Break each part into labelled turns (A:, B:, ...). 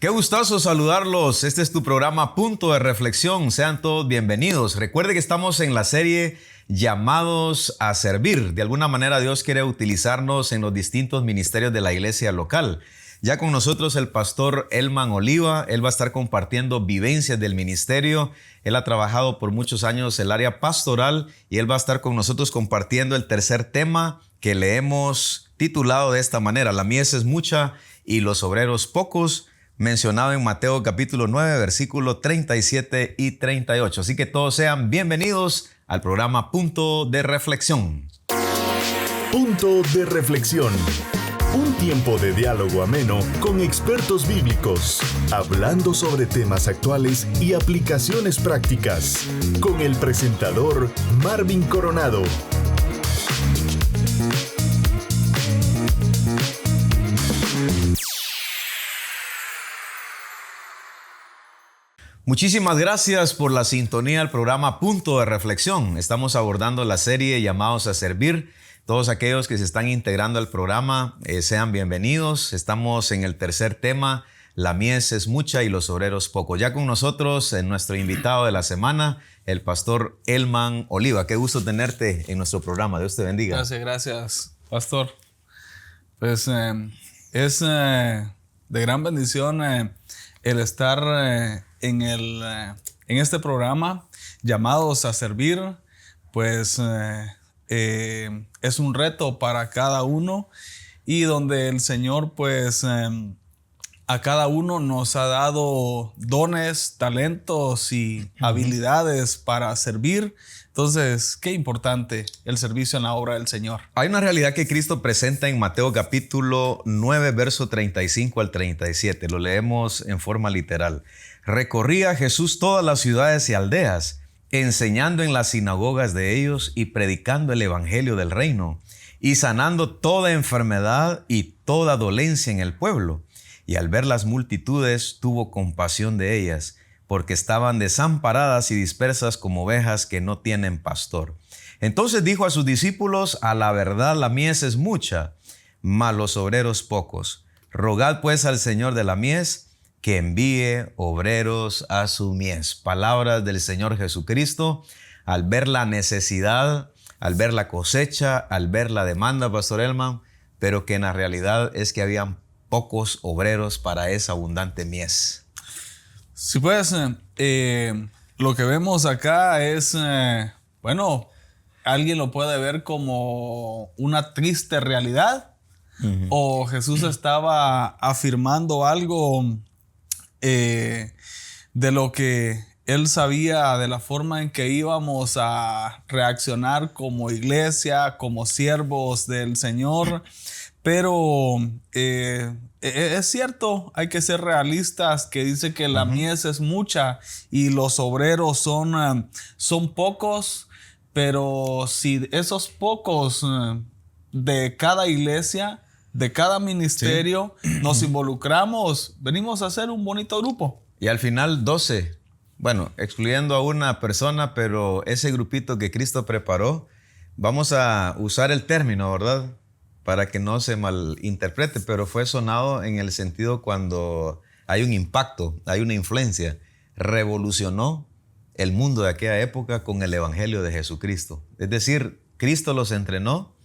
A: Qué gustazo saludarlos. Este es tu programa Punto de Reflexión. Sean todos bienvenidos. Recuerde que estamos en la serie Llamados a Servir. De alguna manera Dios quiere utilizarnos en los distintos ministerios de la iglesia local. Ya con nosotros el pastor Elman Oliva. Él va a estar compartiendo vivencias del ministerio. Él ha trabajado por muchos años el área pastoral y él va a estar con nosotros compartiendo el tercer tema que le hemos titulado de esta manera: La mies es mucha y los obreros pocos, mencionado en Mateo capítulo 9, versículo 37 y 38. Así que todos sean bienvenidos al programa Punto de Reflexión.
B: Punto de Reflexión. Un tiempo de diálogo ameno con expertos bíblicos, hablando sobre temas actuales y aplicaciones prácticas, con el presentador Marvin Coronado.
A: Muchísimas gracias por la sintonía al programa Punto de Reflexión. Estamos abordando la serie Llamados a Servir. Todos aquellos que se están integrando al programa, sean bienvenidos. Estamos en el tercer tema: La mies es mucha y los obreros pocos. Ya con nosotros, nuestro invitado de la semana, el pastor Elman Oliva. Qué gusto tenerte en nuestro programa. Dios te bendiga.
C: Gracias, pastor. Pues es de gran bendición el estar en este programa, Llamados a Servir. Pues es un reto para cada uno, y donde el Señor pues a cada uno nos ha dado dones, talentos y habilidades para servir. Entonces, qué importante el servicio en la obra del Señor.
A: Hay una realidad que Cristo presenta en Mateo capítulo 9, verso 35 al 37. Lo leemos en forma literal. Recorría Jesús todas las ciudades y aldeas, enseñando en las sinagogas de ellos y predicando el evangelio del reino, y sanando toda enfermedad y toda dolencia en el pueblo. Y al ver las multitudes, tuvo compasión de ellas, porque estaban desamparadas y dispersas como ovejas que no tienen pastor. Entonces dijo a sus discípulos: a la verdad la mies es mucha, mas los obreros pocos. Rogad pues al Señor de la mies que envíe obreros a su mies. Palabras del Señor Jesucristo. Al ver la necesidad, al ver la cosecha, al ver la demanda, pastor Elman, pero que en la realidad es que habían pocos obreros para esa abundante mies.
C: Sí, pues lo que vemos acá es, alguien lo puede ver como una triste realidad, o Jesús estaba afirmando algo de lo que él sabía, de la forma en que íbamos a reaccionar como iglesia, como siervos del Señor. Pero es cierto, hay que ser realistas, que dice que la mies es mucha y los obreros son pocos. Pero si esos pocos de cada iglesia, de cada ministerio, nos involucramos, venimos a hacer un bonito grupo.
A: Y al final 12, bueno, excluyendo a una persona, pero ese grupito que Cristo preparó, vamos a usar el término, ¿verdad?, para que no se malinterprete, pero fue sonado en el sentido cuando hay un impacto, hay una influencia. Revolucionó el mundo de aquella época con el evangelio de Jesucristo. Es decir, Cristo los entrenó.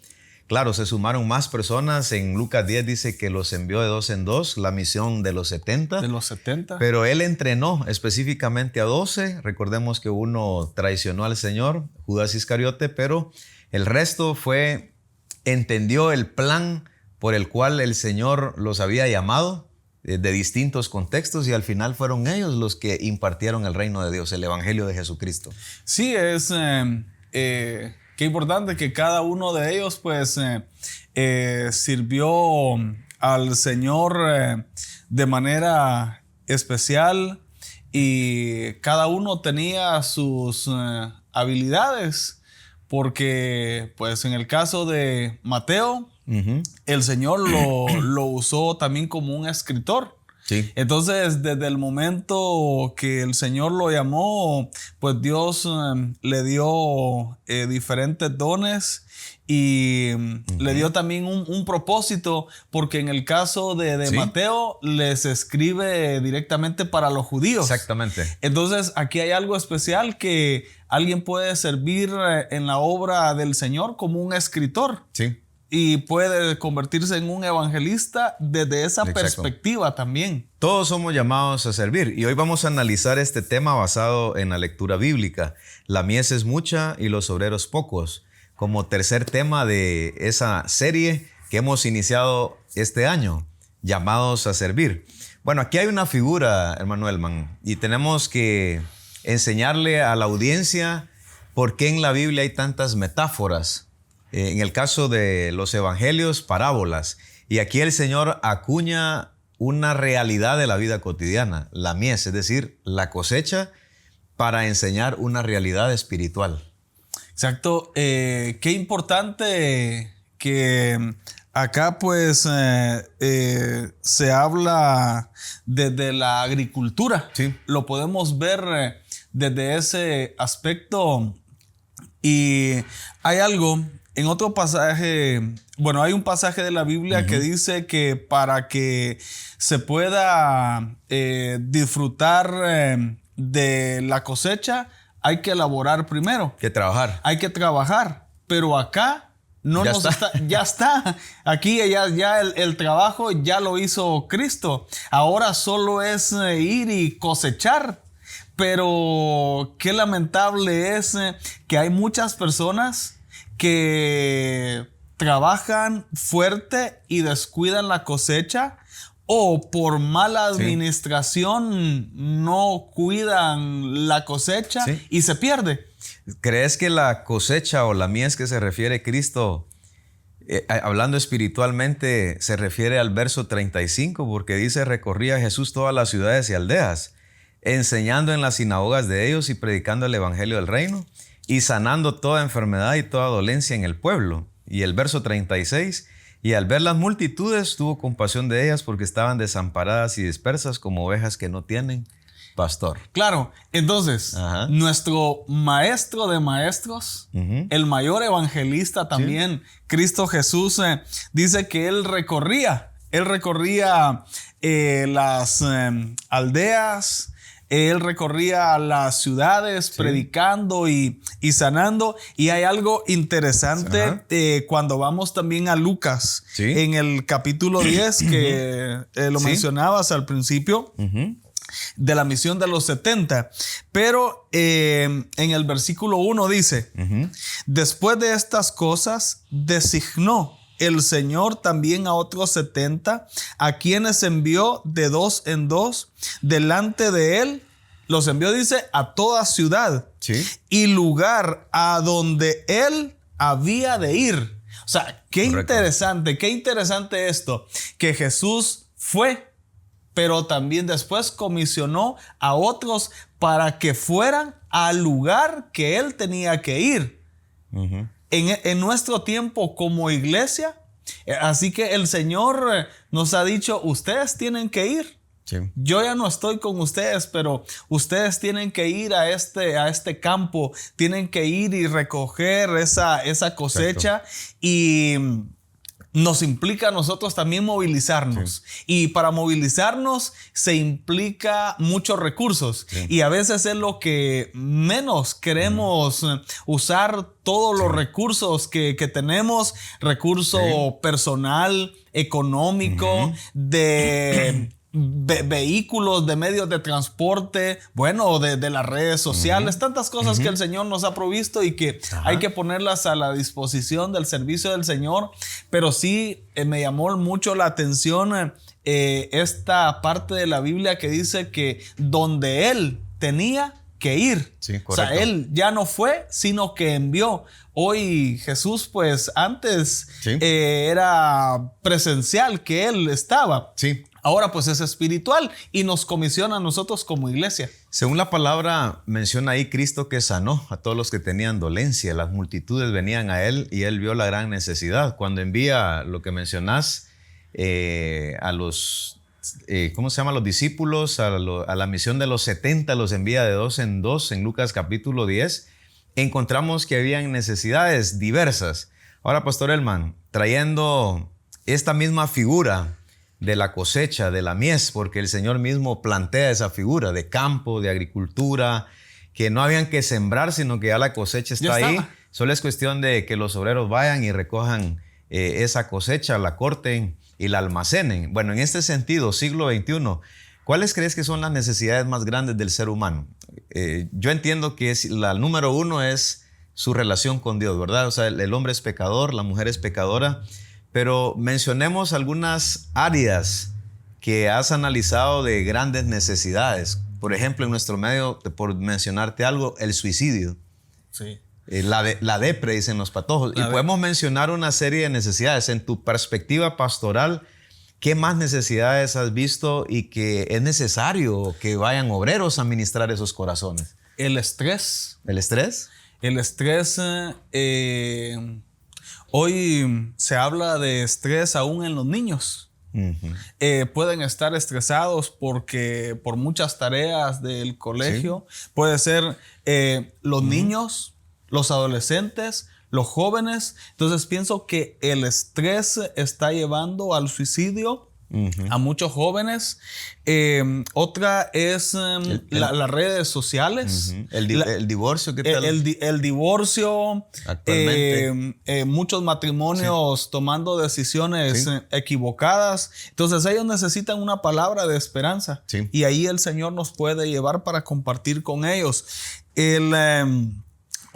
A: Claro, se sumaron más personas. En Lucas 10 dice que los envió de 2 en 2, la misión de los 70.
C: De los 70.
A: Pero él entrenó específicamente a 12. Recordemos que uno traicionó al Señor, Judas Iscariote, pero el resto entendió el plan por el cual el Señor los había llamado de distintos contextos, y al final fueron ellos los que impartieron el reino de Dios, el evangelio de Jesucristo.
C: Sí, es qué importante que cada uno de ellos pues sirvió al Señor de manera especial, y cada uno tenía sus habilidades. Porque pues en el caso de Mateo, el Señor lo usó también como un escritor.
A: Sí.
C: Entonces, desde el momento que el Señor lo llamó, pues Dios le dio diferentes dones, y le dio también un propósito, porque en el caso de
A: Sí.
C: Mateo les escribe directamente para los judíos.
A: Exactamente.
C: Entonces aquí hay algo especial, que alguien puede servir en la obra del Señor como un escritor.
A: Sí.
C: Y puede convertirse en un evangelista desde esa
A: Exacto.
C: perspectiva también.
A: Todos somos llamados a servir y hoy vamos a analizar este tema basado en la lectura bíblica. La mies es mucha y los obreros pocos, como tercer tema de esa serie que hemos iniciado este año, llamados a servir. Bueno, aquí hay una figura, hermano Elman, y tenemos que enseñarle a la audiencia por qué en la Biblia hay tantas metáforas. En el caso de los evangelios, parábolas. Y aquí el Señor acuña una realidad de la vida cotidiana, la mies, es decir, la cosecha, para enseñar una realidad espiritual.
C: Exacto. Qué importante que acá pues se habla desde la agricultura.
A: Sí.
C: Lo podemos ver desde ese aspecto. Y hay algo en otro pasaje, bueno, hay un pasaje de la Biblia que dice que para que se pueda disfrutar de la cosecha, hay que elaborar primero.
A: Que trabajar.
C: Hay que trabajar. Pero acá no
A: Ya
C: nos
A: está.
C: está. Ya está. Aquí ya el trabajo ya lo hizo Cristo. Ahora solo es ir y cosechar. Pero qué lamentable es que hay muchas personas que trabajan fuerte y descuidan la cosecha, o por mala administración no cuidan la cosecha y se pierde.
A: ¿Crees que la cosecha o la mies que se refiere Cristo, hablando espiritualmente, se refiere al verso 35? Porque dice: recorría Jesús todas las ciudades y aldeas, enseñando en las sinagogas de ellos y predicando el evangelio del reino y sanando toda enfermedad y toda dolencia en el pueblo. Y el verso 36, y al ver las multitudes tuvo compasión de ellas porque estaban desamparadas y dispersas como ovejas que no tienen pastor.
C: Claro, entonces, nuestro maestro de maestros, el mayor evangelista también, Cristo Jesús, dice que él recorría las aldeas, él recorría las ciudades predicando y sanando. Y hay algo interesante cuando vamos también a Lucas, en el capítulo 10, que lo mencionabas al principio, de la misión de los 70. Pero en el versículo 1 dice: después de estas cosas designó el Señor también a otros 70, a quienes envió de 2 en 2 delante de él. Los envió, dice, a toda ciudad y lugar a donde él había de ir. O sea, qué interesante esto, que Jesús fue, pero también después comisionó a otros para que fueran al lugar que él tenía que ir. En nuestro tiempo como iglesia, así que el Señor nos ha dicho: ustedes tienen que ir. Yo ya no estoy con ustedes, pero ustedes tienen que ir a este campo, tienen que ir y recoger esa cosecha. Y nos implica a nosotros también movilizarnos. Y para movilizarnos se implica muchos recursos. Y a veces es lo que menos queremos usar, todos los recursos que tenemos, recurso personal, económico, de vehículos, de medios de transporte, bueno, de las redes sociales, tantas cosas que el Señor nos ha provisto y que hay que ponerlas a la disposición del servicio del Señor. Pero sí me llamó mucho la atención esta parte de la Biblia que dice que donde Él tenía que ir. O sea, Él ya no fue, sino que envió. Hoy Jesús, pues antes era presencial, que Él estaba. Ahora pues es espiritual y nos comisiona a nosotros como iglesia.
A: Según la palabra menciona ahí Cristo que sanó a todos los que tenían dolencia. Las multitudes venían a Él y Él vio la gran necesidad. Cuando envía lo que mencionás a los, ¿cómo se llama? Los discípulos, a la misión de los 70, los envía de 2 en 2 en Lucas capítulo 10. Encontramos que habían necesidades diversas. Ahora, Pastor Elman, trayendo esta misma figura de la cosecha, de la mies, porque el Señor mismo plantea esa figura de campo, de agricultura, que no habían que sembrar, sino que ya la cosecha está ahí. Solo es cuestión de que los obreros vayan y recojan esa cosecha, la corten y la almacenen. Bueno, en este sentido, siglo XXI, ¿cuáles crees que son las necesidades más grandes del ser humano? Yo entiendo que la número uno es su relación con Dios, ¿verdad? O sea, el hombre es pecador, la mujer es pecadora, pero mencionemos algunas áreas que has analizado de grandes necesidades. Por ejemplo, en nuestro medio, por mencionarte algo, el suicidio.
C: Sí.
A: La depre, dicen los patojos. Y podemos mencionar una serie de necesidades. En tu perspectiva pastoral, ¿qué más necesidades has visto y que es necesario que vayan obreros a ministrar esos corazones?
C: El estrés.
A: ¿El estrés?
C: El estrés, hoy se habla de estrés aún en los niños. Pueden estar estresados por muchas tareas del colegio. Sí. Puede ser los niños, los adolescentes, los jóvenes. Entonces pienso que el estrés está llevando al suicidio a muchos jóvenes. Otra es las redes sociales.
A: El divorcio, ¿qué tal?
C: El divorcio. Actualmente. Muchos matrimonios tomando decisiones equivocadas. Entonces ellos necesitan una palabra de esperanza. Sí. Y ahí el Señor nos puede llevar para compartir con ellos.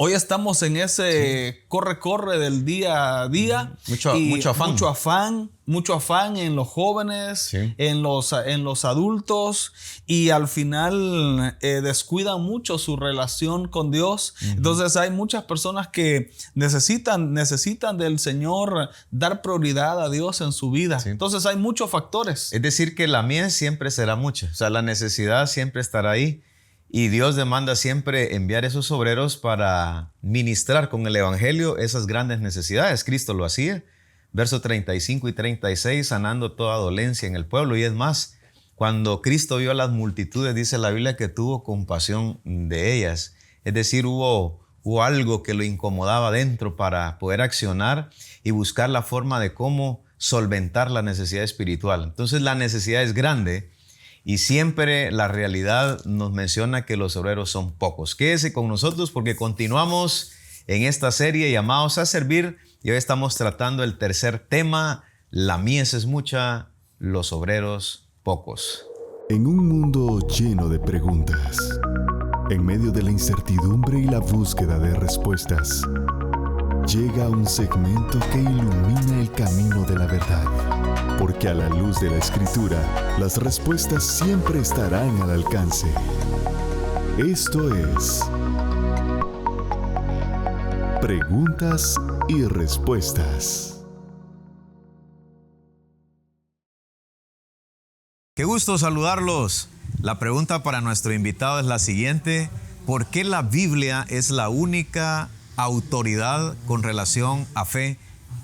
C: Hoy estamos en ese corre del día a día. Mucho afán en los jóvenes, en los adultos, y al final descuidan mucho su relación con Dios. Entonces hay muchas personas que necesitan del Señor dar prioridad a Dios en su vida. Entonces hay muchos factores.
A: Es decir, que la mies siempre será mucha. O sea, la necesidad siempre estará ahí. Y Dios demanda siempre enviar esos obreros para ministrar con el evangelio esas grandes necesidades. Cristo lo hacía. Versos 35 y 36, sanando toda dolencia en el pueblo. Y es más, cuando Cristo vio a las multitudes, dice la Biblia que tuvo compasión de ellas. Es decir, hubo algo que lo incomodaba dentro para poder accionar y buscar la forma de cómo solventar la necesidad espiritual. Entonces la necesidad es grande. Y siempre la realidad nos menciona que los obreros son pocos. Quédese con nosotros porque continuamos en esta serie llamados a servir y hoy estamos tratando el tercer tema: la mies es mucha, los obreros pocos.
B: En un mundo lleno de preguntas, en medio de la incertidumbre y la búsqueda de respuestas, llega un segmento que ilumina el camino de la verdad. Porque a la luz de la Escritura, las respuestas siempre estarán al alcance. Esto es Preguntas y Respuestas.
A: Qué gusto saludarlos. La pregunta para nuestro invitado es la siguiente: ¿por qué la Biblia es la única autoridad con relación a fe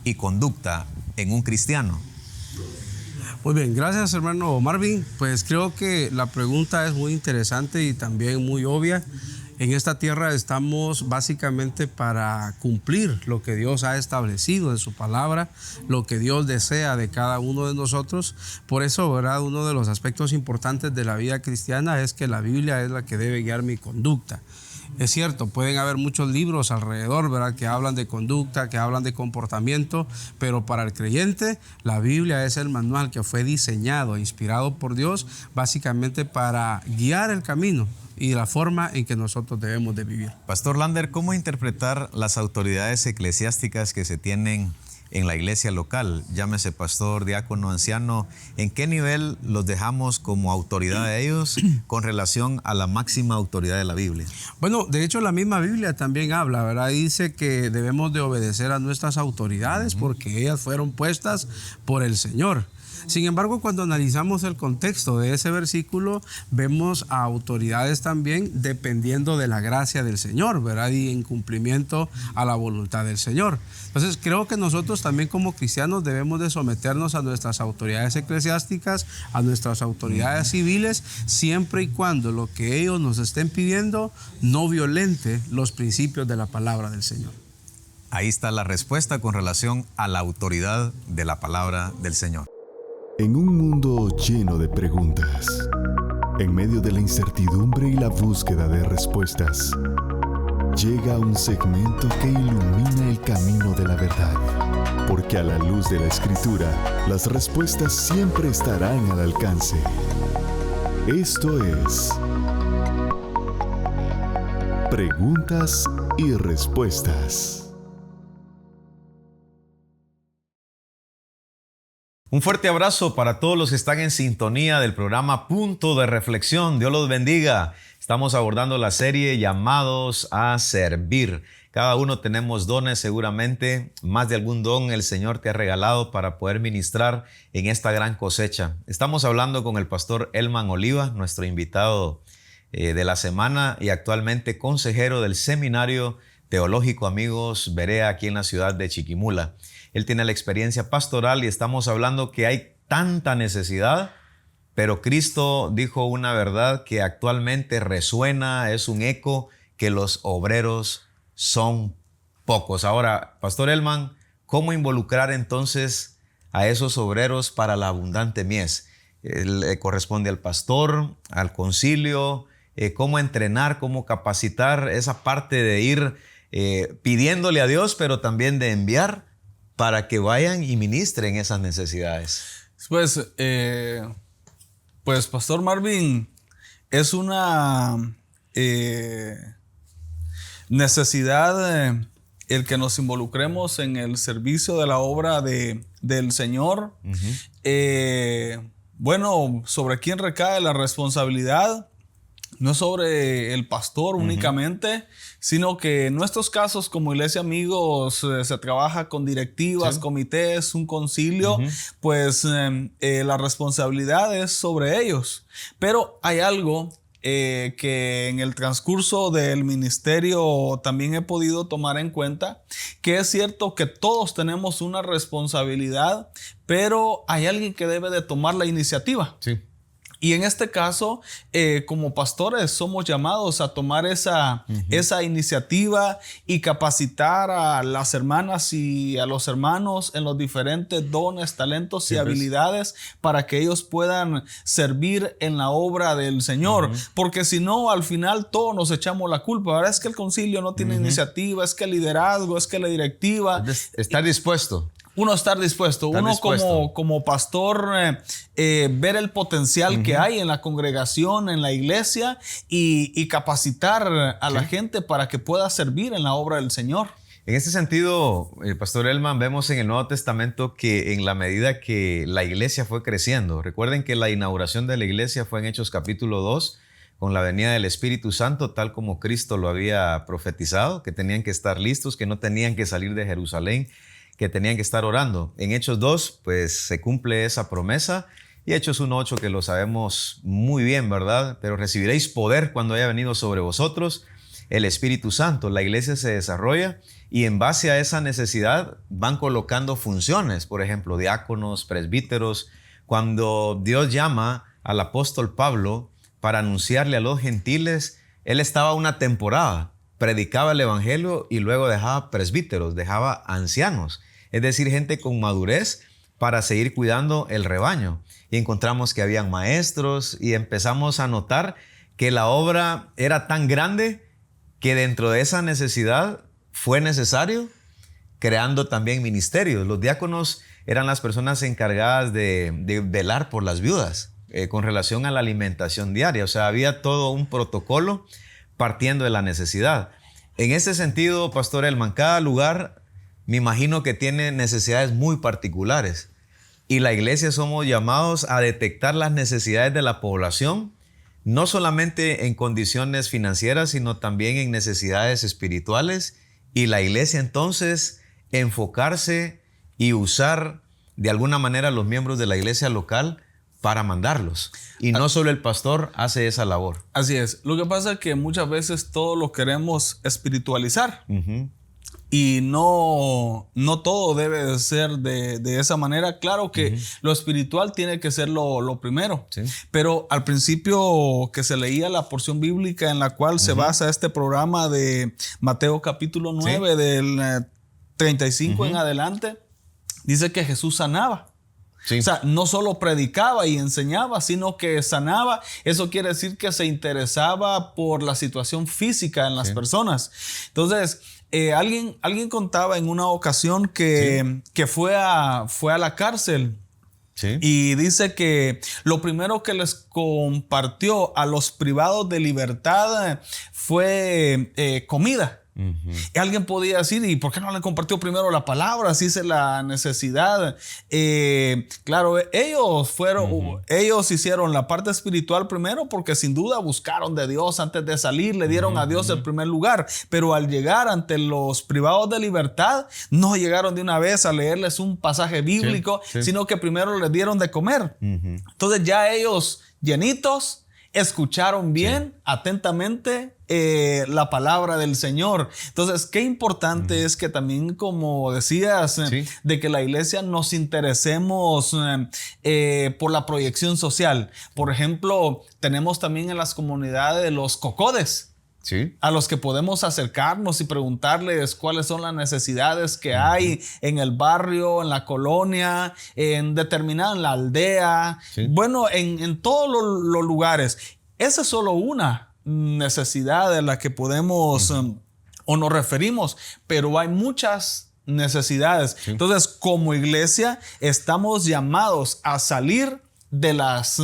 A: y conducta en un cristiano?
D: Muy bien, gracias hermano Marvin. Pues creo que la pregunta es muy interesante y también muy obvia. En esta tierra estamos básicamente para cumplir lo que Dios ha establecido en su palabra, lo que Dios desea de cada uno de nosotros. Por eso, ¿verdad?, uno de los aspectos importantes de la vida cristiana es que la Biblia es la que debe guiar mi conducta. Es cierto, pueden haber muchos libros alrededor, ¿verdad?, que hablan de conducta, que hablan de comportamiento, pero para el creyente la Biblia es el manual que fue diseñado, inspirado por Dios, básicamente para guiar el camino y la forma en que nosotros debemos de vivir.
A: Pastor Lander, ¿cómo interpretar las autoridades eclesiásticas que se tienen en la iglesia local? Llámese pastor, diácono, anciano. ¿En qué nivel los dejamos como autoridad de ellos con relación a la máxima autoridad de la Biblia?
D: Bueno, de hecho la misma Biblia también habla, ¿verdad? Dice que debemos de obedecer a nuestras autoridades porque ellas fueron puestas por el Señor. Sin embargo, cuando analizamos el contexto de ese versículo, vemos a autoridades también dependiendo de la gracia del Señor, ¿verdad? Y en cumplimiento a la voluntad del Señor. Entonces, creo que nosotros también como cristianos debemos de someternos a nuestras autoridades eclesiásticas, a nuestras autoridades civiles, siempre y cuando lo que ellos nos estén pidiendo no violente los principios de la palabra del Señor.
A: Ahí está la respuesta con relación a la autoridad de la palabra del Señor.
B: En un mundo lleno de preguntas, en medio de la incertidumbre y la búsqueda de respuestas, llega un segmento que ilumina el camino de la verdad. Porque a la luz de la Escritura, las respuestas siempre estarán al alcance. Esto es Preguntas y Respuestas.
A: Un fuerte abrazo para todos los que están en sintonía del programa Punto de Reflexión. Dios los bendiga. Estamos abordando la serie Llamados a Servir. Cada uno tenemos dones, seguramente más de algún don el Señor te ha regalado para poder ministrar en esta gran cosecha. Estamos hablando con el pastor Elman Oliva, nuestro invitado de la semana y actualmente consejero del Seminario Teológico Amigos Berea aquí en la ciudad de Chiquimula. Él tiene la experiencia pastoral y estamos hablando que hay tanta necesidad, pero Cristo dijo una verdad que actualmente resuena, es un eco, que los obreros son pocos. Ahora, Pastor Elman, ¿cómo involucrar entonces a esos obreros para la abundante mies? Le corresponde al pastor, al concilio, cómo entrenar, cómo capacitar esa parte de ir pidiéndole a Dios, pero también de enviar para que vayan y ministren esas necesidades.
C: Pues Pastor Marvin, es una necesidad el que nos involucremos en el servicio de la obra del Señor. Bueno, ¿sobre quién recae la responsabilidad? No es sobre el pastor únicamente, sino que en nuestros casos como Iglesia Amigos se trabaja con directivas, comités, un concilio, pues la responsabilidad es sobre ellos. Pero hay algo que en el transcurso del ministerio también he podido tomar en cuenta, que es cierto que todos tenemos una responsabilidad, pero hay alguien que debe de tomar la iniciativa.
A: Sí.
C: Y en este caso, como pastores, somos llamados a tomar esa iniciativa y capacitar a las hermanas y a los hermanos en los diferentes dones, talentos y habilidades para que ellos puedan servir en la obra del Señor. Porque si no, al final todos nos echamos la culpa. Ahora es que el concilio no tiene iniciativa, es que el liderazgo, es que la directiva.
A: Estar dispuesto.
C: Uno estar dispuesto. Como pastor, ver el potencial que hay en la congregación, en la iglesia y capacitar a la gente para que pueda servir en la obra del Señor.
A: En este sentido, Pastor Elman, vemos en el Nuevo Testamento que en la medida que la iglesia fue creciendo, recuerden que la inauguración de la iglesia fue en Hechos capítulo 2, con la venida del Espíritu Santo, tal como Cristo lo había profetizado, que tenían que estar listos, que no tenían que salir de Jerusalén, que tenían que estar orando. En Hechos 2, pues se cumple esa promesa, y Hechos 1:8, que lo sabemos muy bien, ¿verdad? Pero recibiréis poder cuando haya venido sobre vosotros el Espíritu Santo. La iglesia se desarrolla y en base a esa necesidad van colocando funciones, por ejemplo, diáconos, presbíteros. Cuando Dios llama al apóstol Pablo para anunciarle a los gentiles, él estaba una temporada, predicaba el evangelio y luego dejaba presbíteros, dejaba ancianos, es decir, gente con madurez para seguir cuidando el rebaño. Y encontramos que habían maestros y empezamos a notar que la obra era tan grande que dentro de esa necesidad fue necesario creando también ministerios. Los diáconos eran las personas encargadas de velar por las viudas con relación a la alimentación diaria. O sea, había todo un protocolo partiendo de la necesidad. En ese sentido, Pastor Elman, cada lugar me imagino que tiene necesidades muy particulares y la iglesia somos llamados a detectar las necesidades de la población, no solamente en condiciones financieras, sino también en necesidades espirituales, y la iglesia entonces enfocarse y usar de alguna manera a los miembros de la iglesia local para mandarlos. Y no solo el pastor hace esa labor.
C: Así es. Lo que pasa es que muchas veces todo lo queremos espiritualizar. Y no todo debe ser de esa manera. Claro que lo espiritual tiene que ser lo primero. Sí. Pero al principio que se leía la porción bíblica en la cual se basa este programa de Mateo capítulo 9 del 35 en adelante, dice que Jesús sanaba.
A: Sí.
C: O sea, no solo predicaba y enseñaba, sino que sanaba. Eso quiere decir que se interesaba por la situación física en las personas. Entonces, alguien contaba en una ocasión que fue a la cárcel.
A: Sí.
C: Y dice que lo primero que les compartió a los privados de libertad fue comida. Y alguien podía decir, ¿y por qué no le compartió primero la palabra? Así es la necesidad. Claro, ellos hicieron la parte espiritual primero porque sin duda buscaron de Dios antes de salir, le dieron a Dios el primer lugar. Pero al llegar ante los privados de libertad, no llegaron de una vez a leerles un pasaje bíblico, sino que primero les dieron de comer. Entonces ya ellos llenitos escucharon bien, atentamente la palabra del Señor. Entonces, qué importante es que también, como decías, de que la iglesia nos interesemos por la proyección social. Por ejemplo, tenemos también en las comunidades los cocodes.
A: Sí.
C: A los que podemos acercarnos y preguntarles cuáles son las necesidades que hay en el barrio, en la colonia, en la aldea, bueno, en todos los lugares. Esa es solo una necesidad de la que podemos o nos referimos, pero hay muchas necesidades. Entonces, como iglesia, estamos llamados a salir de las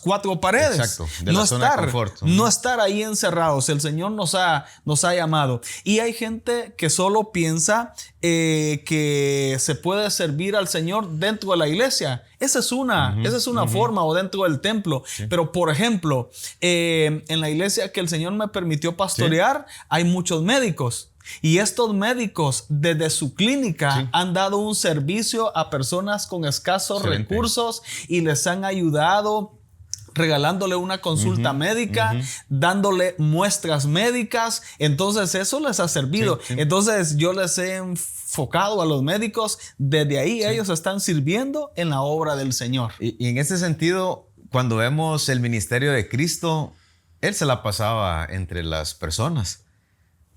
C: cuatro paredes.
A: Exacto, de la zona de confort.
C: No estar ahí encerrados. El Señor nos ha llamado. Y hay gente que solo piensa que se puede servir al Señor dentro de la iglesia. Esa es una forma, o dentro del templo. Pero, por ejemplo, en la iglesia que el Señor me permitió pastorear, hay muchos médicos. Y estos médicos desde su clínica han dado un servicio a personas con escasos recursos y les han ayudado regalándole una consulta médica, dándole muestras médicas. Entonces eso les ha servido. Entonces yo les he enfocado a los médicos. Desde ahí ellos están sirviendo en la obra del Señor.
A: Y en ese sentido, cuando vemos el ministerio de Cristo, Él se la pasaba entre las personas.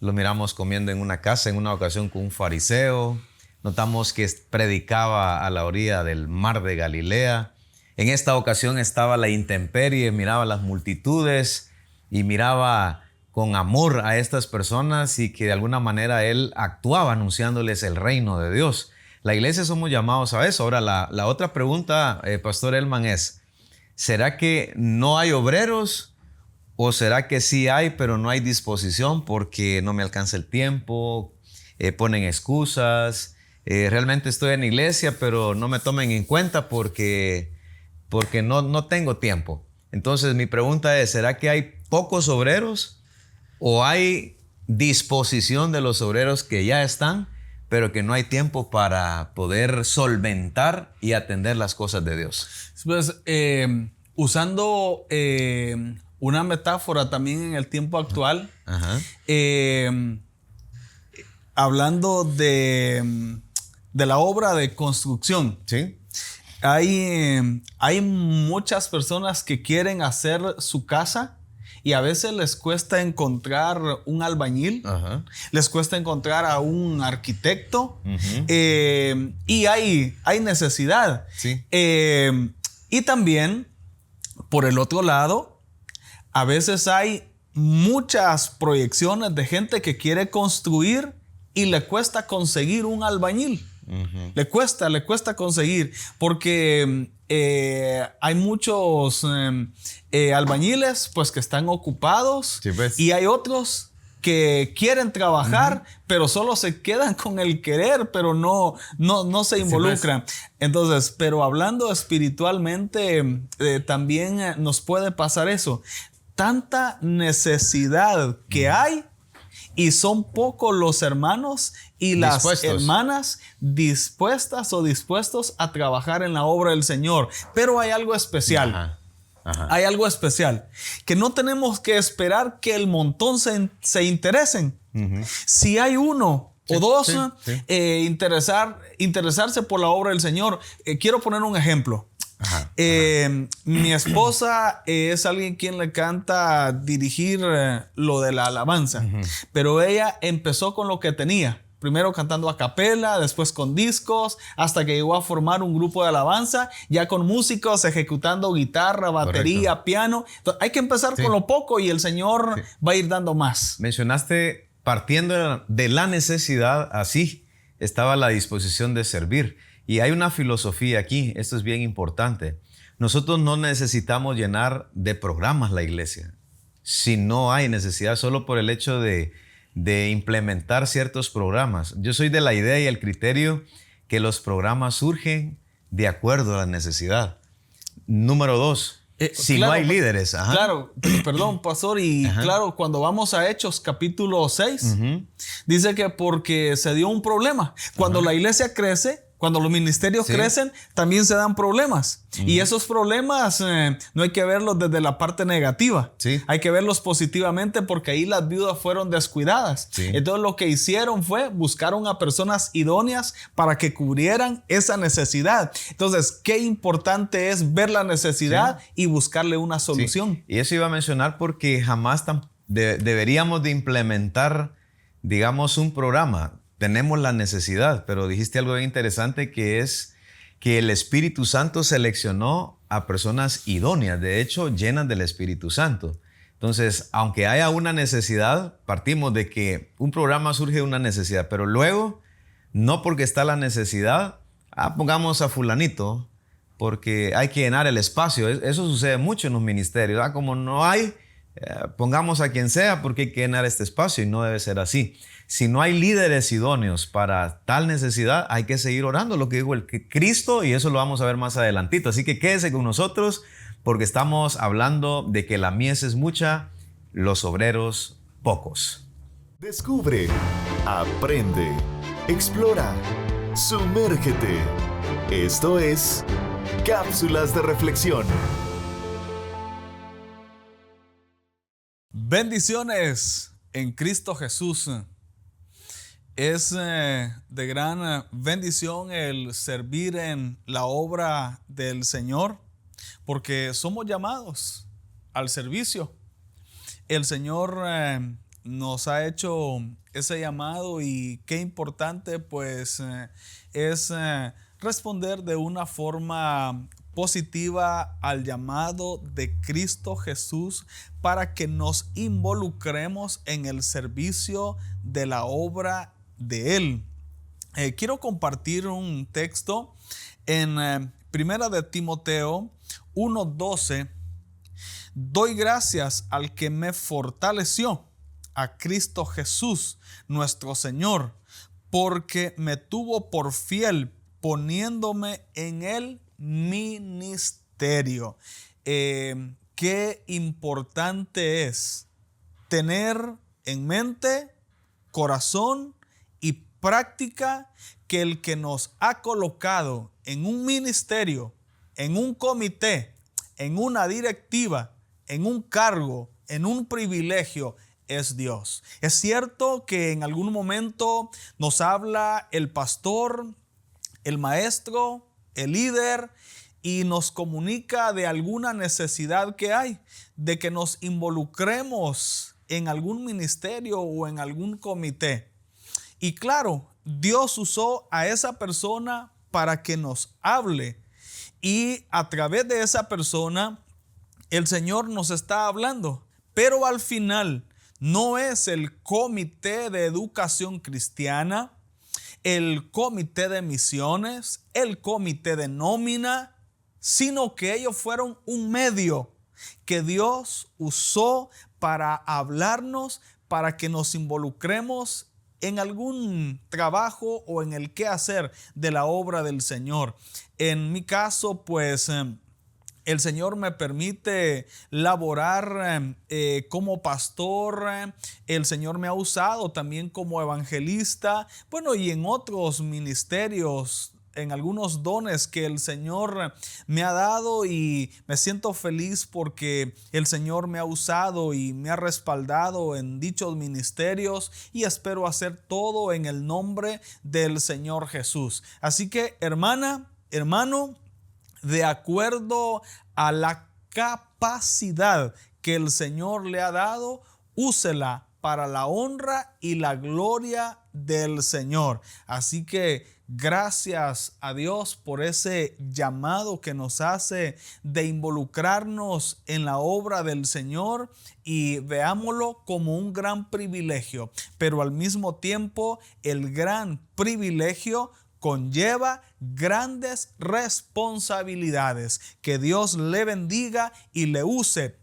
A: Lo miramos comiendo en una casa en una ocasión con un fariseo. Notamos que predicaba a la orilla del mar de Galilea. En esta ocasión estaba la intemperie, miraba las multitudes y miraba con amor a estas personas, y que de alguna manera Él actuaba anunciándoles el reino de Dios. La iglesia somos llamados a eso. Ahora, la otra pregunta, Pastor Elman, es: ¿será que no hay obreros? ¿O será que sí hay, pero no hay disposición porque no me alcanza el tiempo? Ponen excusas. Realmente estoy en iglesia, pero no me tomen en cuenta porque no tengo tiempo. Entonces mi pregunta es: ¿será que hay pocos obreros? ¿O hay disposición de los obreros que ya están, pero que no hay tiempo para poder solventar y atender las cosas de Dios?
C: Pues, usando una metáfora también en el tiempo actual, hablando de la obra de construcción.
A: Sí.
C: Hay muchas personas que quieren hacer su casa y a veces les cuesta encontrar un albañil, les cuesta encontrar a un arquitecto, y hay necesidad.
A: Sí.
C: Y también, por el otro lado, a veces hay muchas proyecciones de gente que quiere construir y le cuesta conseguir un albañil. Le cuesta conseguir, porque hay muchos albañiles pues que están ocupados, y hay otros que quieren trabajar, pero solo se quedan con el querer, pero no se involucran. Entonces, pero hablando espiritualmente, también nos puede pasar eso. Tanta necesidad que hay, y son pocos los hermanos y las hermanas dispuestas o dispuestos a trabajar en la obra del Señor. Pero hay algo especial. Hay algo especial, que no tenemos que esperar que el montón se interesen. Si hay uno o dos interesarse por la obra del Señor. Quiero poner un ejemplo. Mi esposa es alguien quien le encanta dirigir lo de la alabanza, pero ella empezó con lo que tenía. primero cantando a capela, después con discos, hasta que llegó a formar un grupo de alabanza, ya con músicos ejecutando guitarra, batería,
A: Correcto.
C: piano. Entonces, hay que empezar con lo poco y el Señor va a ir dando más.
A: Mencionaste, partiendo de la necesidad, así estaba la disposición de servir. Y hay una filosofía aquí, esto es bien importante. Nosotros no necesitamos llenar de programas la iglesia. Si no hay necesidad, solo por el hecho de implementar ciertos programas. Yo soy de la idea y el criterio que los programas surgen de acuerdo a la necesidad. Número 2, si
C: claro,
A: no hay líderes. Ajá.
C: Claro, perdón, pastor, y claro, cuando vamos a Hechos capítulo 6, dice que porque se dio un problema. Cuando la iglesia crece, cuando los ministerios crecen, también se dan problemas. Y esos problemas no hay que verlos desde la parte negativa.
A: Sí.
C: Hay que verlos positivamente porque ahí las viudas fueron descuidadas.
A: Sí.
C: Entonces lo que hicieron fue buscaron a personas idóneas para que cubrieran esa necesidad. Entonces, qué importante es ver la necesidad y buscarle una solución.
A: Sí. Y eso iba a mencionar porque jamás deberíamos de implementar, digamos, un programa. Tenemos la necesidad, pero dijiste algo bien interesante, que es que el Espíritu Santo seleccionó a personas idóneas, de hecho, llenas del Espíritu Santo. Entonces, aunque haya una necesidad, partimos de que un programa surge de una necesidad, pero luego, no porque está la necesidad, pongamos a fulanito, porque hay que llenar el espacio. Eso sucede mucho en los ministerios. Como no hay, pongamos a quien sea porque hay que llenar este espacio, y no debe ser así. Si no hay líderes idóneos para tal necesidad, hay que seguir orando, lo que dijo el Cristo, y eso lo vamos a ver más adelantito. Así que quédese con nosotros porque estamos hablando de que la mies es mucha, los obreros pocos.
B: Descubre, aprende, explora, sumérgete. Esto es Cápsulas de Reflexión.
C: Bendiciones en Cristo Jesús. Es de gran bendición el servir en la obra del Señor, porque somos llamados al servicio. El Señor nos ha hecho ese llamado, y qué importante pues es responder de una forma positiva al llamado de Cristo Jesús para que nos involucremos en el servicio de la obra de Él. Quiero compartir un texto en Primera de Timoteo 1:12. Doy gracias al que me fortaleció, a Cristo Jesús, nuestro Señor, porque me tuvo por fiel poniéndome en el ministerio. Qué importante es tener en mente, corazón y práctica que el que nos ha colocado en un ministerio, en un comité, en una directiva, en un cargo, en un privilegio, es Dios. Es cierto que en algún momento nos habla el pastor, el maestro, el líder, y nos comunica de alguna necesidad que hay, de que nos involucremos en algún ministerio o en algún comité. Y claro, Dios usó a esa persona para que nos hable, y a través de esa persona el Señor nos está hablando. Pero al final no es el comité de educación cristiana, el comité de misiones, el comité de nómina, sino que ellos fueron un medio que Dios usó para hablarnos, para que nos involucremos en algún trabajo o en el quehacer de la obra del Señor. En mi caso, pues el Señor me permite laborar como pastor. El Señor me ha usado también como evangelista, bueno, y en otros ministerios, en algunos dones que el Señor me ha dado, y me siento feliz porque el Señor me ha usado y me ha respaldado en dichos ministerios, y espero hacer todo en el nombre del Señor Jesús. Así que, hermana, hermano, de acuerdo a la capacidad que el Señor le ha dado, úsela para la honra y la gloria del Señor. Así que gracias a Dios por ese llamado que nos hace de involucrarnos en la obra del Señor, y veámoslo como un gran privilegio, pero al mismo tiempo el gran privilegio conlleva grandes responsabilidades. Que Dios le bendiga y le use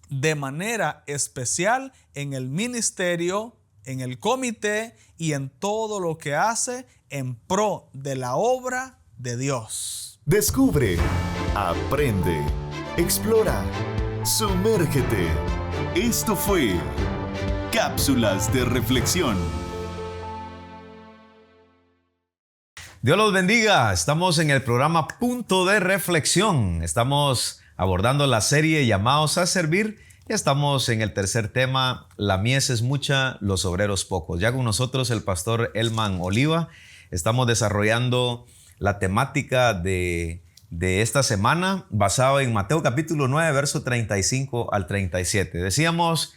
C: de manera especial en el ministerio, en el comité y en todo lo que hace en pro de la obra de Dios.
B: Descubre, aprende, explora, sumérgete. Esto fue Cápsulas de Reflexión.
A: Dios los bendiga. Estamos en el programa Punto de Reflexión. Estamos abordando la serie Llamados a Servir. Ya estamos en el tercer tema, la mies es mucha, los obreros pocos. Ya con nosotros el pastor Elman Oliva. Estamos desarrollando la temática de esta semana basado en Mateo capítulo 9, verso 35 al 37. Decíamos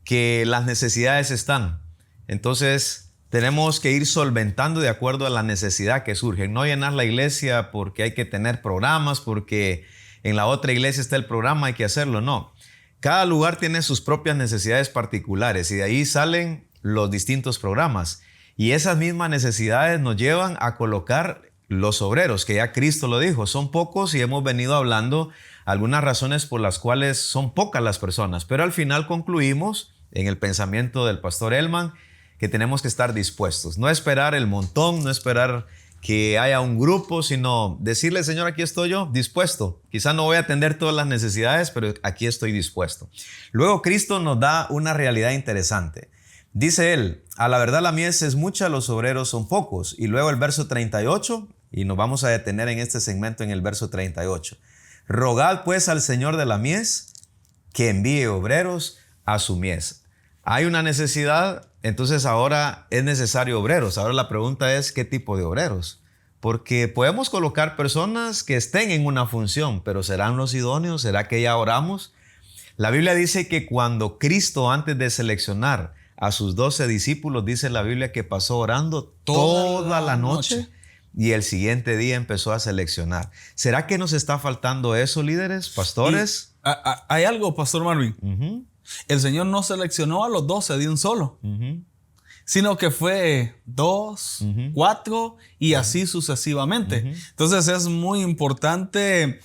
A: que las necesidades están. Entonces tenemos que ir solventando de acuerdo a la necesidad que surge. No llenar la iglesia porque hay que tener programas, porque en la otra iglesia está el programa, hay que hacerlo. No. Cada lugar tiene sus propias necesidades particulares y de ahí salen los distintos programas. Y esas mismas necesidades nos llevan a colocar los obreros, que ya Cristo lo dijo, son pocos y hemos venido hablando algunas razones por las cuales son pocas las personas. Pero al final concluimos en el pensamiento del pastor Elman que tenemos que estar dispuestos, no esperar el montón, no esperar que haya un grupo, sino decirle, Señor, aquí estoy yo, dispuesto. Quizá no voy a atender todas las necesidades, pero aquí estoy dispuesto. Luego Cristo nos da una realidad interesante. Dice él, a la verdad la mies es mucha, los obreros son pocos. Y luego el verso 38, y nos vamos a detener en este segmento en el verso 38. Rogad pues al Señor de la mies que envíe obreros a su mies. Hay una necesidad, entonces ahora es necesario obreros. Ahora la pregunta es, ¿qué tipo de obreros? Porque podemos colocar personas que estén en una función, pero ¿serán los idóneos? ¿Será que ya oramos? La Biblia dice que cuando Cristo, antes de seleccionar a sus 12 discípulos, dice la Biblia que pasó orando toda la noche y el siguiente día empezó a seleccionar. ¿Será que nos está faltando eso, líderes, pastores?
C: Hay algo, Pastor Marvin. El Señor no seleccionó a los 12 de un solo, sino que fue 2, 4 y así sucesivamente. Entonces es muy importante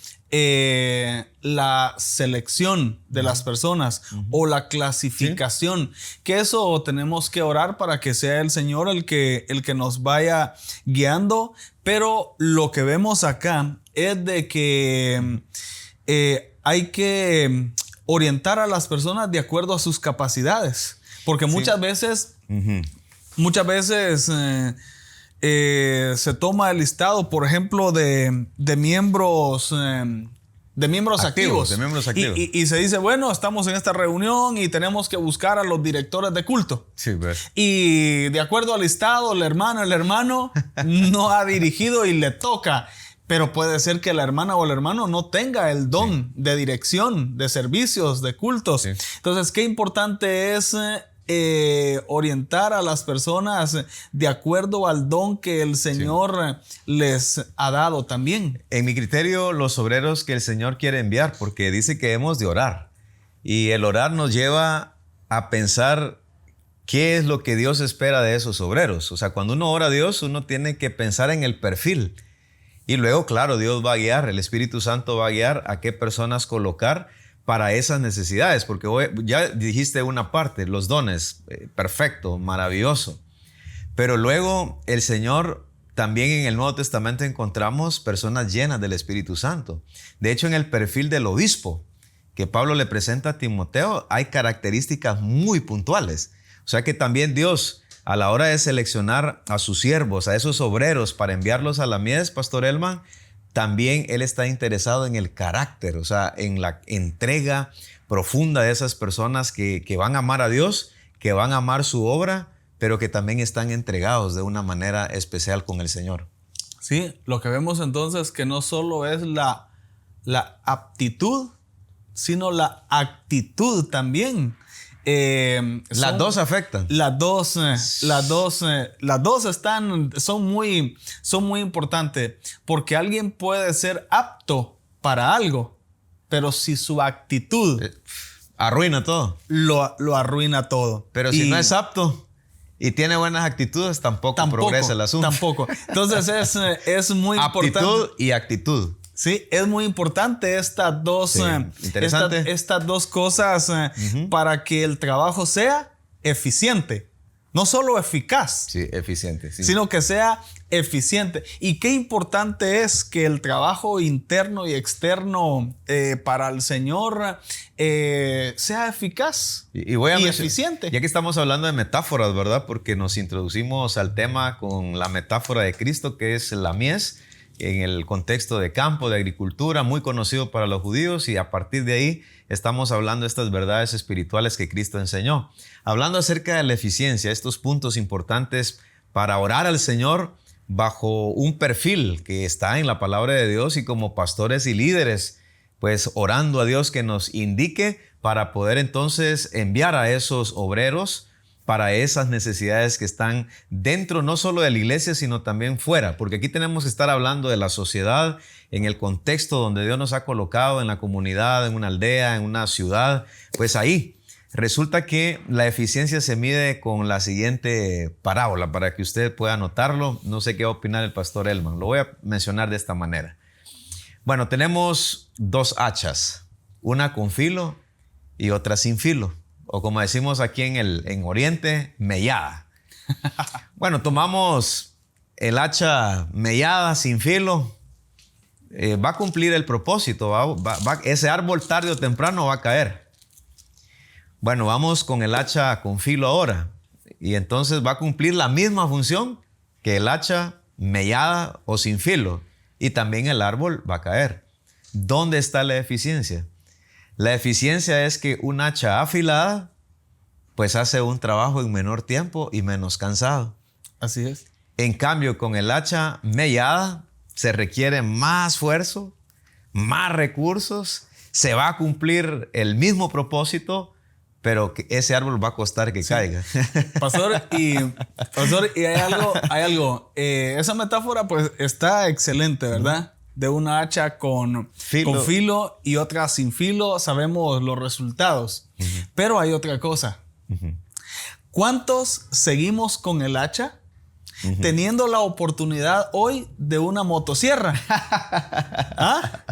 C: la selección de las personas o la clasificación, que eso tenemos que orar para que sea el Señor el que nos vaya guiando. Pero lo que vemos acá es de que hay que orientar a las personas de acuerdo a sus capacidades, porque muchas veces se toma el listado, por ejemplo, de miembros activos. Y se dice, bueno, estamos en esta reunión y tenemos que buscar a los directores de culto.
A: Sí, pues.
C: Y de acuerdo al listado, el hermano no ha dirigido y le toca. Pero puede ser que la hermana o el hermano no tenga el don de dirección, de servicios, de cultos. Sí. Entonces, qué importante es orientar a las personas de acuerdo al don que el Señor les ha dado también.
A: En mi criterio, los obreros que el Señor quiere enviar, porque dice que hemos de orar. Y el orar nos lleva a pensar qué es lo que Dios espera de esos obreros. O sea, cuando uno ora a Dios, uno tiene que pensar en el perfil. Y luego, claro, Dios va a guiar, el Espíritu Santo va a guiar a qué personas colocar para esas necesidades. Porque hoy ya dijiste una parte, los dones, perfecto, maravilloso. Pero luego el Señor, también en el Nuevo Testamento encontramos personas llenas del Espíritu Santo. De hecho, en el perfil del obispo que Pablo le presenta a Timoteo, hay características muy puntuales. O sea que también Dios, a la hora de seleccionar a sus siervos, a esos obreros para enviarlos a la mies, Pastor Elman, también Él está interesado en el carácter, o sea, en la entrega profunda de esas personas que van a amar a Dios, que van a amar su obra, pero que también están entregados de una manera especial con el Señor.
C: Sí, lo que vemos entonces que no solo es la aptitud, sino la actitud también.
A: Las dos afectan.
C: Las dos son muy importantes, porque alguien puede ser apto para algo, pero si su actitud
A: arruina todo.
C: Lo arruina todo.
A: Pero si no es apto y tiene buenas actitudes, tampoco progresa el asunto.
C: Tampoco. Entonces es muy importante.
A: Aptitud y actitud.
C: Sí, es muy importante estas dos,
A: interesante.
C: Estas dos cosas para que el trabajo sea eficiente. No solo eficaz.
A: Sí, eficiente. Sí.
C: Sino que sea eficiente. Y qué importante es que el trabajo interno y externo para el Señor sea eficaz y eficiente.
A: Ya que estamos hablando de metáforas, ¿verdad? Porque nos introducimos al tema con la metáfora de Cristo, que es la mies, en el contexto de campo, de agricultura, muy conocido para los judíos, y a partir de ahí estamos hablando de estas verdades espirituales que Cristo enseñó. Hablando acerca de la eficiencia, estos puntos importantes para orar al Señor bajo un perfil que está en la palabra de Dios, y como pastores y líderes, pues orando a Dios que nos indique para poder entonces enviar a esos obreros para esas necesidades que están dentro no solo de la iglesia, sino también fuera. Porque aquí tenemos que estar hablando de la sociedad, en el contexto donde Dios nos ha colocado, en la comunidad, en una aldea, en una ciudad. Pues ahí resulta que la eficiencia se mide con la siguiente parábola, para que usted pueda anotarlo. No sé qué va a opinar el pastor Elman. Lo voy a mencionar de esta manera. Bueno, tenemos dos hachas, una con filo y otra sin filo. O como decimos aquí en Oriente, mellada. Bueno, tomamos el hacha mellada, sin filo. Va a cumplir el propósito. Ese árbol tarde o temprano va a caer. Bueno, vamos con el hacha con filo ahora. Y entonces va a cumplir la misma función que el hacha mellada o sin filo. Y también el árbol va a caer. ¿Dónde está la eficiencia? La eficiencia es que un hacha afilada pues hace un trabajo en menor tiempo y menos cansado.
C: Así es.
A: En cambio, con el hacha mellada se requiere más esfuerzo, más recursos, se va a cumplir el mismo propósito, pero que ese árbol va a costar que caiga.
C: Pastor, y hay algo. Esa metáfora pues está excelente, ¿verdad? De una hacha con filo y otra sin filo, sabemos los resultados. Pero hay otra cosa. ¿Cuántos seguimos con el hacha teniendo la oportunidad hoy de una motosierra? ¿Ah?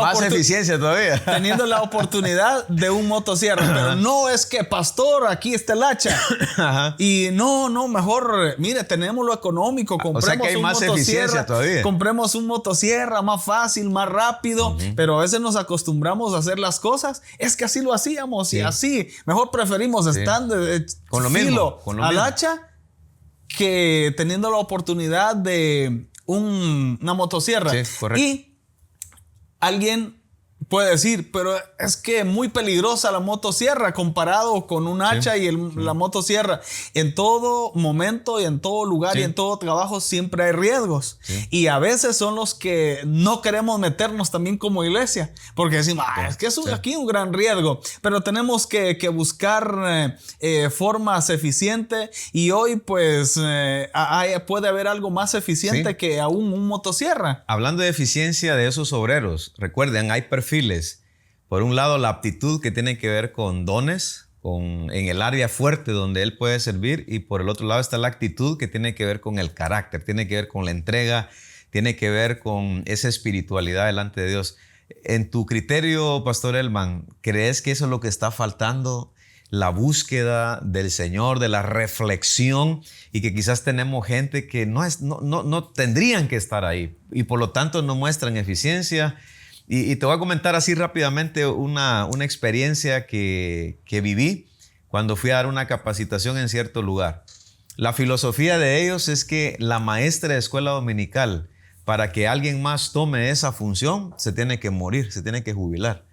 A: Más eficiencia todavía.
C: Teniendo la oportunidad de un motosierra. Pero no es que, pastor, aquí está el hacha. Ajá. Y no, mejor, mire, tenemos lo económico. Compremos,
A: o sea que hay más eficiencia todavía.
C: Compremos un motosierra más fácil, más rápido. Pero a veces nos acostumbramos a hacer las cosas. Es que así lo hacíamos y así. Mejor preferimos estar
A: con lo
C: filo
A: mismo,
C: al hacha, que teniendo la oportunidad de una motosierra.
A: Sí, correcto.
C: Y alguien puede decir, pero es que muy peligrosa la motosierra comparado con un hacha y la motosierra. En todo momento y en todo lugar y en todo trabajo siempre hay riesgos. Y a veces son los que no queremos meternos también como iglesia, porque decimos, es que es aquí un gran riesgo. Pero tenemos que buscar formas eficientes, y hoy pues puede haber algo más eficiente que aún un motosierra.
A: Hablando de eficiencia de esos obreros, recuerden, hay perfiles. Por un lado, la aptitud, que tiene que ver con dones, en el área fuerte donde él puede servir, y por el otro lado está la actitud, que tiene que ver con el carácter, tiene que ver con la entrega, tiene que ver con esa espiritualidad delante de Dios. En tu criterio, Pastor Elman, ¿crees que eso es lo que está faltando? La búsqueda del Señor, de la reflexión, y que quizás tenemos gente que no tendrían que estar ahí y por lo tanto no muestran eficiencia. Y te voy a comentar así rápidamente una experiencia que viví cuando fui a dar una capacitación en cierto lugar. La filosofía de ellos es que la maestra de escuela dominical, para que alguien más tome esa función, se tiene que morir, se tiene que jubilar,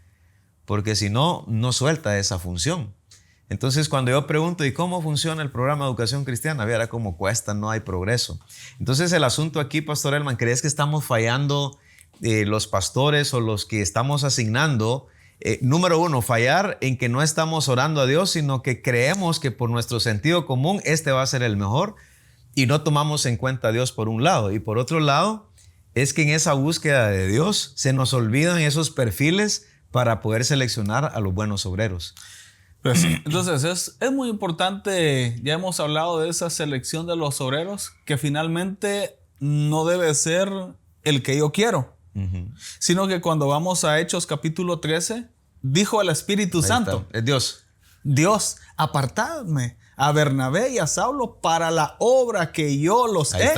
A: porque si no, no suelta esa función. Entonces, cuando yo pregunto, ¿y cómo funciona el programa de educación cristiana? Verá cómo cuesta, no hay progreso. Entonces, el asunto aquí, Pastor Elman, ¿crees que estamos fallando los pastores o los que estamos asignando número uno, fallar en que no estamos orando a Dios, sino que creemos que por nuestro sentido común este va a ser el mejor y no tomamos en cuenta a Dios por un lado. Y por otro lado, es que en esa búsqueda de Dios se nos olvidan esos perfiles para poder seleccionar a los buenos obreros.
C: Pues, entonces es muy importante, ya hemos hablado de esa selección de los obreros, que finalmente no debe ser el que yo quiero, sino que cuando vamos a Hechos capítulo 13, dijo el Espíritu Santo,
A: es Dios.
C: Dios, apartadme a Bernabé y a Saulo para la obra que yo los he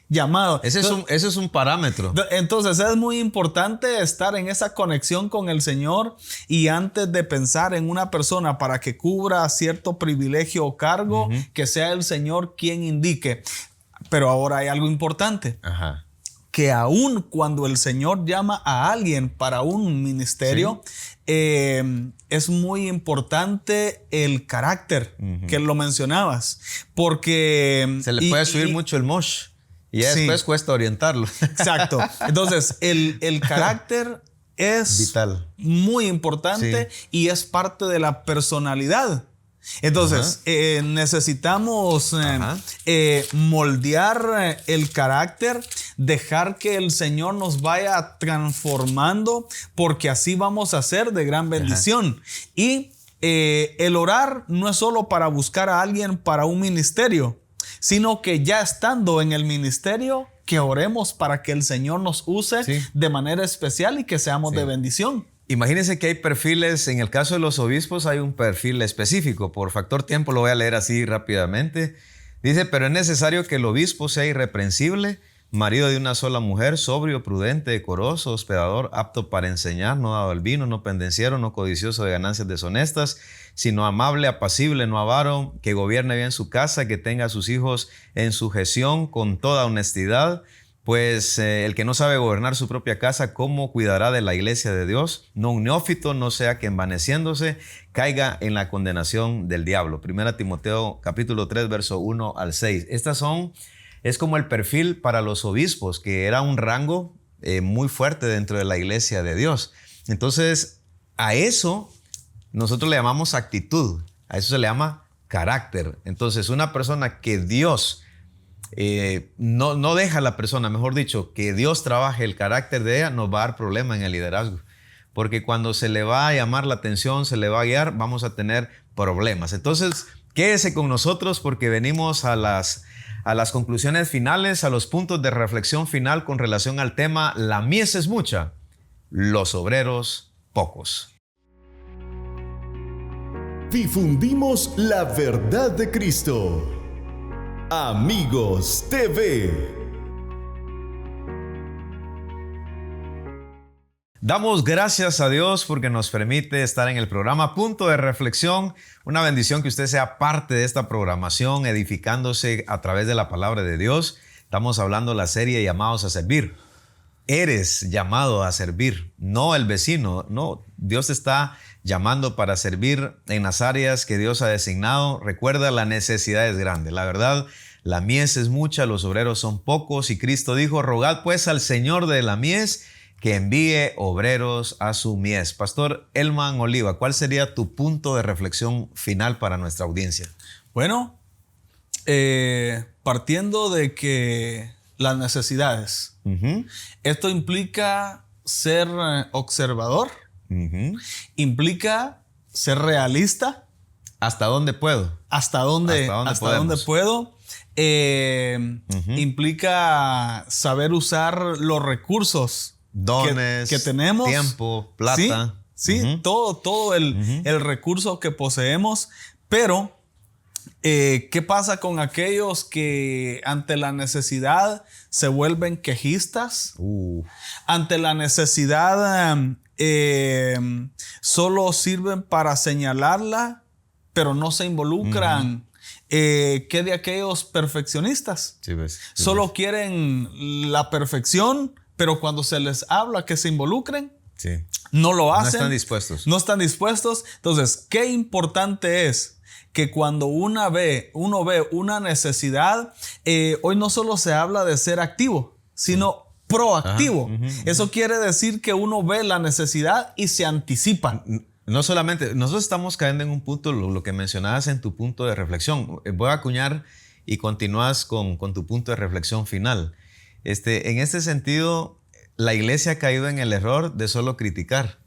C: llamado.
A: Ese es un parámetro.
C: Entonces es muy importante estar en esa conexión con el Señor, y antes de pensar en una persona para que cubra cierto privilegio o cargo, que sea el Señor quien indique. Pero ahora hay algo importante.
A: Ajá.
C: Que aun cuando el Señor llama a alguien para un ministerio, es muy importante el carácter, que lo mencionabas. Porque
A: se le puede subir mucho el mosh. Y ya después cuesta orientarlo.
C: Exacto. Entonces, el carácter es
A: vital,
C: muy importante, y es parte de la personalidad. Entonces, necesitamos moldear el carácter, dejar que el Señor nos vaya transformando, porque así vamos a ser de gran bendición. Y el orar no es solo para buscar a alguien para un ministerio, sino que ya estando en el ministerio, que oremos para que el Señor nos use de manera especial y que seamos de bendición.
A: Imagínense que hay perfiles, en el caso de los obispos hay un perfil específico. Por factor tiempo lo voy a leer así rápidamente. Dice, pero es necesario que el obispo sea irreprensible, marido de una sola mujer, sobrio, prudente, decoroso, hospedador, apto para enseñar, no dado al vino, no pendenciero, no codicioso de ganancias deshonestas, sino amable, apacible, no avaro, que gobierne bien su casa, que tenga a sus hijos en sujeción con toda honestidad. Pues el que no sabe gobernar su propia casa, ¿cómo cuidará de la iglesia de Dios? No un neófito, no sea que envaneciéndose caiga en la condenación del diablo. 1 Timoteo capítulo 3, verso 1 al 6. Es como el perfil para los obispos, que era un rango muy fuerte dentro de la iglesia de Dios. Entonces, a eso nosotros le llamamos actitud, a eso se le llama carácter. Entonces, una persona que Dios no deja a la persona, mejor dicho, que Dios trabaje el carácter de ella, nos va a dar problema en el liderazgo. Porque cuando se le va a llamar la atención, se le va a guiar, vamos a tener problemas. Entonces, quédese con nosotros porque venimos a las conclusiones finales, a los puntos de reflexión final con relación al tema la mies es mucha, los obreros pocos.
B: Difundimos la verdad de Cristo. Amigos TV.
A: Damos gracias a Dios porque nos permite estar en el programa Punto de Reflexión. Una bendición que usted sea parte de esta programación, edificándose a través de la palabra de Dios. Estamos hablando de la serie Llamados a Servir. Eres llamado a servir, no el vecino. No, Dios te está llamando para servir en las áreas que Dios ha designado. Recuerda, la necesidad es grande. La verdad, la mies es mucha, los obreros son pocos. Y Cristo dijo, rogad pues al Señor de la mies que envíe obreros a su mies. Pastor Elman Oliva, ¿cuál sería tu punto de reflexión final para nuestra audiencia?
C: Bueno, partiendo de que las necesidades, esto implica ser observador, implica ser realista.
A: ¿Hasta dónde puedo?
C: ¿Hasta dónde puedo? Implica saber usar los recursos,
A: dones,
C: que tenemos,
A: tiempo, plata.
C: Sí, todo el recurso que poseemos. Pero, ¿qué pasa con aquellos que ante la necesidad se vuelven quejistas? Ante la necesidad solo sirven para señalarla, pero no se involucran. ¿Qué de aquellos perfeccionistas? Solo quieren la perfección, pero cuando se les habla que se involucren, no lo hacen. No están dispuestos. Entonces, qué importante es que cuando uno ve una necesidad, hoy no solo se habla de ser activo, sino proactivo. Eso quiere decir que uno ve la necesidad y se anticipa.
A: No solamente, nosotros estamos cayendo en un punto, lo que mencionabas en tu punto de reflexión. Voy a acuñar y continúas con tu punto de reflexión final. En este sentido, la iglesia ha caído en el error de solo criticar.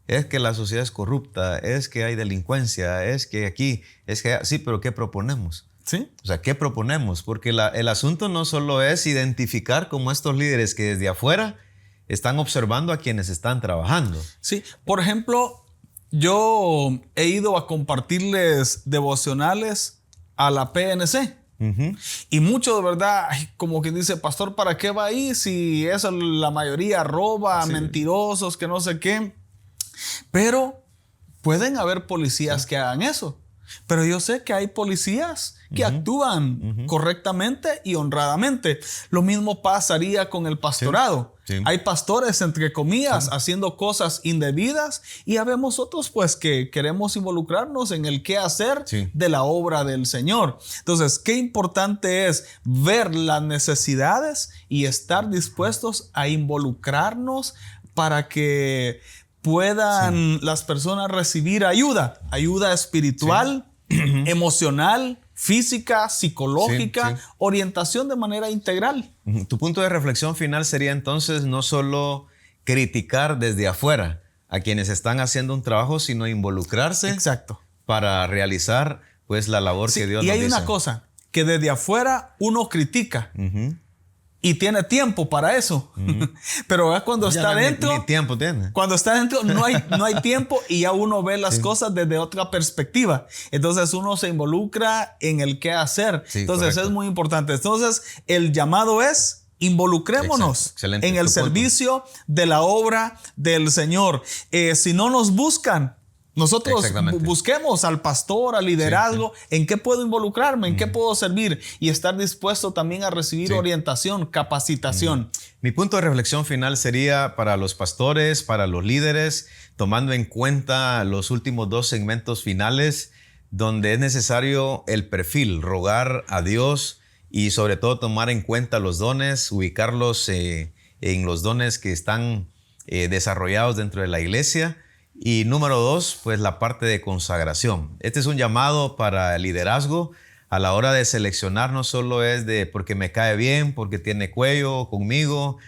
A: Es que la sociedad es corrupta, es que hay delincuencia, es que aquí, es que... Sí, pero ¿qué proponemos?
C: ¿Sí?
A: O sea, ¿qué proponemos? Porque el asunto no solo es identificar como estos líderes que desde afuera están observando a quienes están trabajando.
C: Sí, por ejemplo, yo he ido a compartirles devocionales a la PNC. Y mucho de verdad, como que dice, pastor, ¿para qué va ahí si eso la mayoría roba, mentirosos, que no sé qué? Pero pueden haber policías que hagan eso. Pero yo sé que hay policías que actúan correctamente y honradamente. Lo mismo pasaría con el pastorado. Sí. Hay pastores, entre comillas, haciendo cosas indebidas, y habemos otros pues que queremos involucrarnos en el qué hacer de la obra del Señor. Entonces, qué importante es ver las necesidades y estar dispuestos a involucrarnos para que puedan las personas recibir ayuda espiritual, emocional, física, psicológica, orientación de manera integral.
A: Tu punto de reflexión final sería entonces no solo criticar desde afuera a quienes están haciendo un trabajo, sino involucrarse para realizar pues la labor que Dios nos dice. Y hay una
C: cosa, que desde afuera uno critica. Y tiene tiempo para eso. Pero cuando está adentro...
A: Ni tiempo tiene.
C: Cuando está adentro no hay tiempo, y ya uno ve las cosas desde otra perspectiva. Entonces uno se involucra en el qué hacer. Entonces es muy importante. Entonces el llamado es: involucrémonos en el servicio de la obra del Señor. Si no nos buscan, nosotros busquemos al pastor, al liderazgo, en qué puedo involucrarme, en qué puedo servir, y estar dispuesto también a recibir orientación, capacitación.
A: Mi punto de reflexión final sería para los pastores, para los líderes, tomando en cuenta los últimos 2 segmentos finales, donde es necesario el perfil, rogar a Dios y sobre todo tomar en cuenta los dones, ubicarlos en los dones que están desarrollados dentro de la iglesia. Y número 2, pues la parte de consagración. Este es un llamado para el liderazgo. A la hora de seleccionar, no solo es de porque me cae bien, porque tiene cuello conmigo,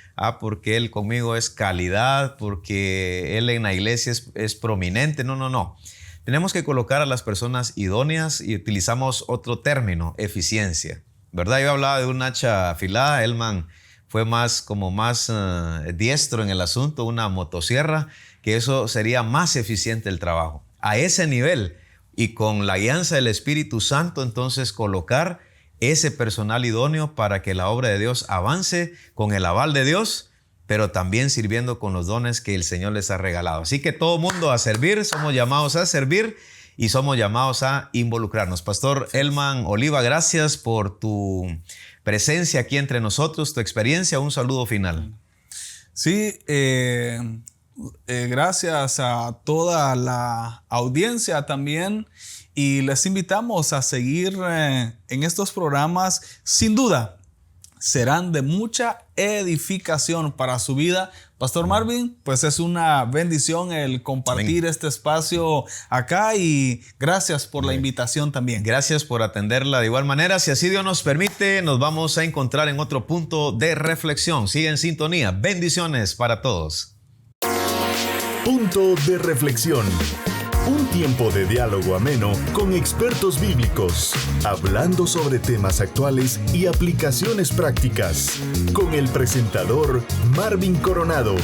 A: porque él conmigo es calidad, porque él en la iglesia es prominente. No. Tenemos que colocar a las personas idóneas, y utilizamos otro término: eficiencia. ¿Verdad? Yo hablaba de un hacha afilada. Elman fue más diestro en el asunto, una motosierra, que eso sería más eficiente el trabajo. A ese nivel, y con la guianza del Espíritu Santo, entonces colocar ese personal idóneo para que la obra de Dios avance con el aval de Dios, pero también sirviendo con los dones que el Señor les ha regalado. Así que todo mundo a servir, somos llamados a servir y somos llamados a involucrarnos. Pastor Elman Oliva, gracias por tu presencia aquí entre nosotros, tu experiencia. Un saludo final.
C: Sí, gracias a toda la audiencia también, y les invitamos a seguir en estos programas. Sin duda serán de mucha edificación para su vida. Pastor Marvin, pues es una bendición el compartir este espacio acá, y gracias por la invitación también.
A: Gracias por atenderla de igual manera. Si así Dios nos permite, nos vamos a encontrar en otro punto de reflexión. Sigue en sintonía. Bendiciones para todos.
B: Punto de reflexión. Un tiempo de diálogo ameno con expertos bíblicos, hablando sobre temas actuales y aplicaciones prácticas, con el presentador Marvin Coronado.